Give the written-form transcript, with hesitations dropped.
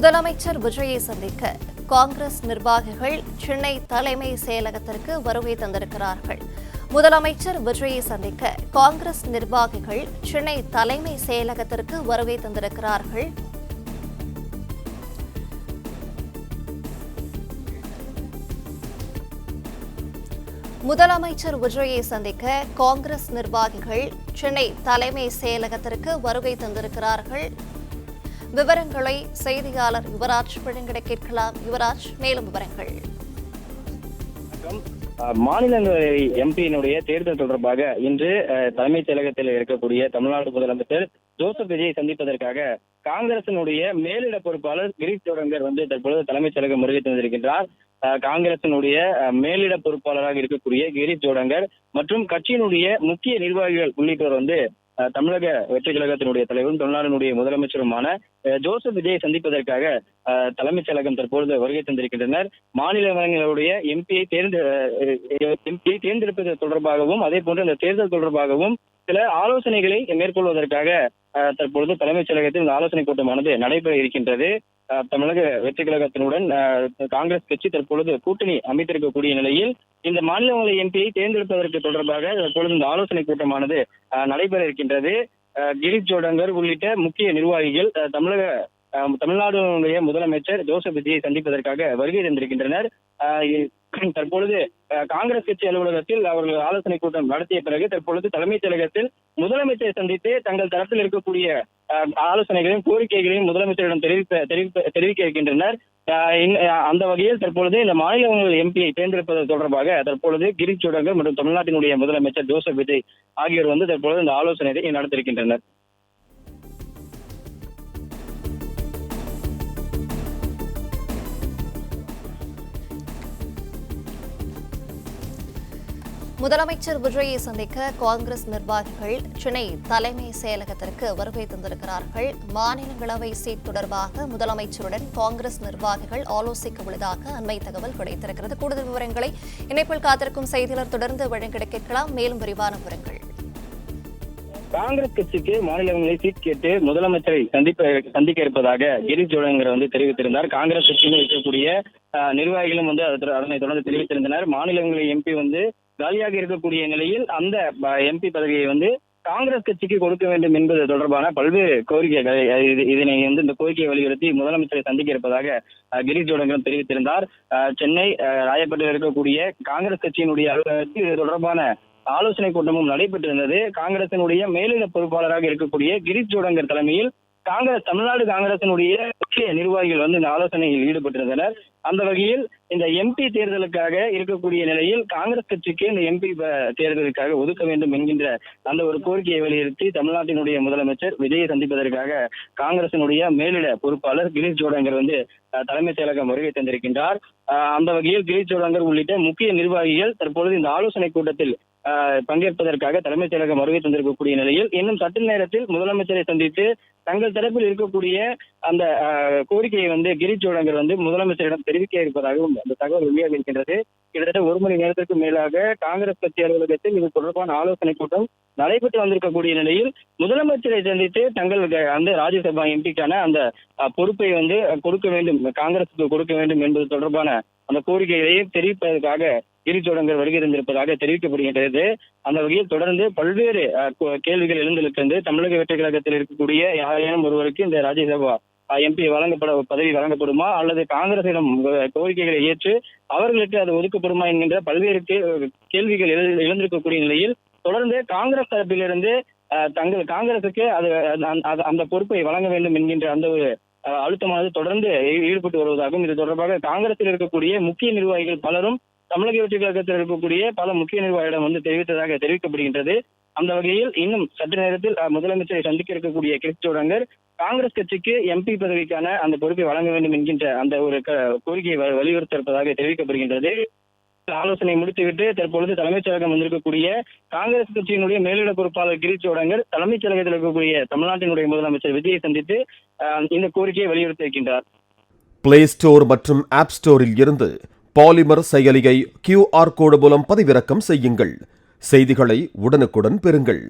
முதலமைச்சர் விஜயை சந்திக்க காங்கிரஸ் நிர்வாகிகள் சென்னை தலைமை செயலகத்திற்கு வருகை தந்திருக்கிறார்கள். முதலமைச்சர் விஜயை சந்திக்க காங்கிரஸ் நிர்வாகிகள் சென்னை தலைமை செயலகத்திற்கு வருகை தந்திருக்கிறார்கள். முதலமைச்சர் விஜயை சந்திக்க காங்கிரஸ் நிர்வாகிகள் சென்னை தலைமை செயலகத்திற்கு வருகை தந்திருக்கிறார்கள். விவரங்களை செய்தியாளர் யுவராஜ் வழங்கிட கேட்கலாம். யுவராஜ், மேலும் விவரங்கள். மாநிலங்களவை எம்பியினுடைய தேர்தல் தொடர்பாக இன்று தலைமைச் செயலகத்தில் இருக்கக்கூடிய தமிழ்நாடு முதலமைச்சர் ஜோசப் விஜயை சந்திப்பதற்காக காங்கிரசினுடைய மேலிட பொறுப்பாளர் கிரீஷ் ஜோடங்கர் தற்பொழுது தலைமைச் செயலகம் வருகை தந்திருக்கின்றார். காங்கிரசினுடைய மேலிட பொறுப்பாளராக இருக்கக்கூடிய கிரீஷ் ஜோடங்கர் மற்றும் கட்சியினுடைய முக்கிய நிர்வாகிகள் உள்ளிட்டோர் தமிழக வெற்றி கழகத்தினுடைய தலைவரும் தமிழ்நாடுடைய முதலமைச்சருமான ஜோசப் விஜயை சந்திப்பதற்காக தலைமைச் செயலகம் தற்பொழுது வருகை தந்திருக்கின்றனர். மாநிலங்களுடைய எம்பியை தேர்ந்தெடுப்பது தொடர்பாகவும் அதே போன்று இந்த தேர்தல் தொடர்பாகவும் சில ஆலோசனைகளை மேற்கொள்வதற்காக தற்பொழுது தலைமைச் செயலகத்தில் இந்த ஆலோசனை கூட்டமானது நடைபெற இருக்கின்றது. தமிழக வெற்றி கழகத்தினுடன் காங்கிரஸ் கட்சி தற்பொழுது கூட்டணி அமைத்திருக்கக்கூடிய நிலையில் இந்த மாநிலங்களவை எம்பியை தேர்ந்தெடுப்பதற்கு தொடர்பாக தற்பொழுது இந்த ஆலோசனை கூட்டமானது நடைபெற இருக்கின்றது. கிரீஷ் ஜோடங்கர் உள்ளிட்ட முக்கிய நிர்வாகிகள் தமிழ்நாடுடைய முதலமைச்சர் ஜோசப் விஜயை சந்திப்பதற்காக வருகை தந்திருக்கின்றனர். தற்பொழுது காங்கிரஸ் கட்சி அலுவலகத்தில் அவர்கள் ஆலோசனை கூட்டம் நடத்திய பிறகு தற்பொழுது தலைமைச் செயலகத்தில் முதலமைச்சரை சந்தித்து தங்கள் தரப்பில் இருக்கக்கூடிய ஆலோசனைகளையும் கோரிக்கைகளையும் முதலமைச்சரிடம் தெரிவிக்க இருக்கின்றனர். அந்த வகையில் தற்பொழுது இந்த மாநிலங்களவை எம்பியை தேர்ந்தெடுப்பது தொடர்பாக தற்பொழுது கிரீஷ் ஜோடங்கர் மற்றும் தமிழ்நாட்டினுடைய முதலமைச்சர் ஜோசப் விஜய் ஆகியோர் தற்பொழுது இந்த ஆலோசனையை நடத்தியிருக்கின்றனர். முதலமைச்சர் விஜயை சந்திக்க காங்கிரஸ் நிர்வாகிகள் சென்னை தலைமை செயலகத்திற்கு வருகை தந்திருக்கிறார்கள். மாநிலங்களவை சீட் தொடர்பாக முதலமைச்சருடன் காங்கிரஸ் நிர்வாகிகள் ஆலோசிக்க உள்ளதாக அண்மை தகவல் கிடைத்திருக்கிறது. கூடுதல் விவரங்களை இணைப்பில் காத்திருக்கும் செய்தியாளர் தொடர்ந்து வழங்கிட கேட்கலாம். மேலும் விரிவான விவரங்கள். காங்கிரஸ் கட்சிக்கு மாநிலங்களை சீட் கேட்டு முதலமைச்சரை சந்திக்க இருப்பதாக கிரீஷ் ஜோடங்கர் தெரிவித்திருந்தார். காங்கிரஸ் கட்சியில் இருக்கக்கூடிய நிர்வாகிகளும் அதனை தொடர்ந்து தெரிவித்திருந்தனர். மாநிலங்களவை எம்பி காலியாக இருக்கக்கூடிய நிலையில் அந்த எம்பி பதவியை காங்கிரஸ் கட்சிக்கு கொடுக்க வேண்டும் என்பது தொடர்பான பல்வேறு கோரிக்கைகள் இதனை இந்த கோரிக்கையை வலியுறுத்தி முதலமைச்சரை சந்திக்க இருப்பதாக கிரீஷ் ஜோடங்கர் தெரிவித்திருந்தார். சென்னை ராயப்பேட்டையில் இருக்கக்கூடிய காங்கிரஸ் கட்சியினுடைய அலுவலகத்தில் இது தொடர்பான ஆலோசனை கூட்டமும் நடைபெற்றிருந்தது. காங்கிரசினுடைய மேலிட பொறுப்பாளராக இருக்கக்கூடிய கிரீஷ் ஜோடங்கர் தலைமையில் தமிழ்நாடு காங்கிரசினுடைய முக்கிய நிர்வாகிகள் இந்த ஆலோசனையில் ஈடுபட்டிருந்தனர். அந்த வகையில் இந்த எம்பி தேர்தலுக்காக இருக்கக்கூடிய நிலையில் காங்கிரஸ் கட்சிக்கு இந்த எம்பி தேர்தலுக்காக ஒதுக்க வேண்டும் என்கின்ற அந்த ஒரு கோரிக்கையை வலியுறுத்தி தமிழ்நாட்டினுடைய முதலமைச்சர் விஜயை சந்திப்பதற்காக காங்கிரசினுடைய மேலிட பொறுப்பாளர் கிரீஷ் ஜோடங்கர் தலைமைச் செயலகம் வருகை தந்திருக்கின்றார். அந்த வகையில் கிரீஷ் ஜோடங்கர் உள்ளிட்ட முக்கிய நிர்வாகிகள் தற்பொழுது இந்த ஆலோசனை கூட்டத்தில் பங்கேற்பதற்காக தலைமைச் செயலகம் வருகை தந்திருக்கக்கூடிய நிலையில் இன்னும் சற்று நேரத்தில் முதலமைச்சரை சந்தித்து தங்கள் தரப்பில் இருக்கக்கூடிய அந்த கோரிக்கையை கிரீஷ் ஜோடங்கர் முதலமைச்சரிடம் தெரிவிக்க இருப்பதாகவும் அந்த தகவல் வெளியாக இருக்கின்றது. கிட்டத்தட்ட 1 மணி நேரத்திற்கு மேலாக காங்கிரஸ் கட்சி அலுவலகத்தில் இது தொடர்பான ஆலோசனை கூட்டம் நடைபெற்று வந்திருக்கக்கூடிய நிலையில் முதலமைச்சரை சந்தித்து தங்கள் அந்த ராஜ்யசபா எம்பிக்கான அந்த பொறுப்பை கொடுக்க வேண்டும், காங்கிரசுக்கு கொடுக்க வேண்டும் என்பது தொடர்பான அந்த கோரிக்கைகளை தெரிவிப்பதற்காக கிரீஷ் ஜோடங்கர் வருகை தந்திருப்பதாக தெரிவிக்கப்படுகின்றது. அந்த வகையில் தொடர்ந்து பல்வேறு கேள்விகள் எழுந்திருக்கிறது. தமிழக வெற்றி கழகத்தில் இருக்கக்கூடிய யாரேனும் ஒருவருக்கு இந்த ராஜ்யசபா எம்பி பதவி வழங்கப்படுமா அல்லது காங்கிரசிடம் கோரிக்கைகளை ஏற்று அவர்களுக்கு அது ஒதுக்கப்படுமா என்கின்ற பல்வேறு கேள்விகள் எழுந்திருக்கக்கூடிய நிலையில் தொடர்ந்து காங்கிரஸ் தரப்பிலிருந்து காங்கிரசுக்கு அந்த பொறுப்பை வழங்க வேண்டும் என்கின்ற அந்த ஒரு அழுத்தமானது தொடர்ந்து ஈடுபட்டு வருவதாகவும் இது தொடர்பாக காங்கிரஸில் இருக்கக்கூடிய முக்கிய நிர்வாகிகள் பலரும் தமிழக வெற்றி கழகத்தில் இருக்கக்கூடிய பல முக்கிய நிர்வாகிகளிடம் தெரிவித்ததாக தெரிவிக்கப்படுகின்றது. அந்த வகையில் இன்னும் சற்று நேரத்தில் முதலமைச்சரை சந்திக்க இருக்கக்கூடிய கிரீஷ் ஜோடங்கர் காங்கிரஸ் கட்சிக்கு எம்பி பதவிக்கான அந்த பொறுப்பை வழங்க வேண்டும் என்கின்ற அந்த ஒரு கோரிக்கையை வலியுறுத்த இருப்பதாக தெரிவிக்கப்படுகின்றது. ஆலோசனை முடித்துவிட்டு தற்பொழுது தலைமைச் செயலகம் வந்திருக்கக்கூடிய காங்கிரஸ் கட்சியினுடைய மேலிட பொறுப்பாளர் கிரீஷ் ஜோடங்கர் தலைமைச் செயலகத்தில் இருக்கக்கூடிய தமிழ்நாட்டினுடைய முதலமைச்சர் விஜயை சந்தித்து இந்த கோரிக்கையை வலியுறுத்தி இருக்கின்றார். பிளே ஸ்டோர் மற்றும் ஆப் ஸ்டோரில் இருந்து பாலிமர் செயலியை QR கோடு மூலம் பதிவிறக்கம் செய்யுங்கள். செய்திகளை உடனுக்குடன் பெறுங்கள்.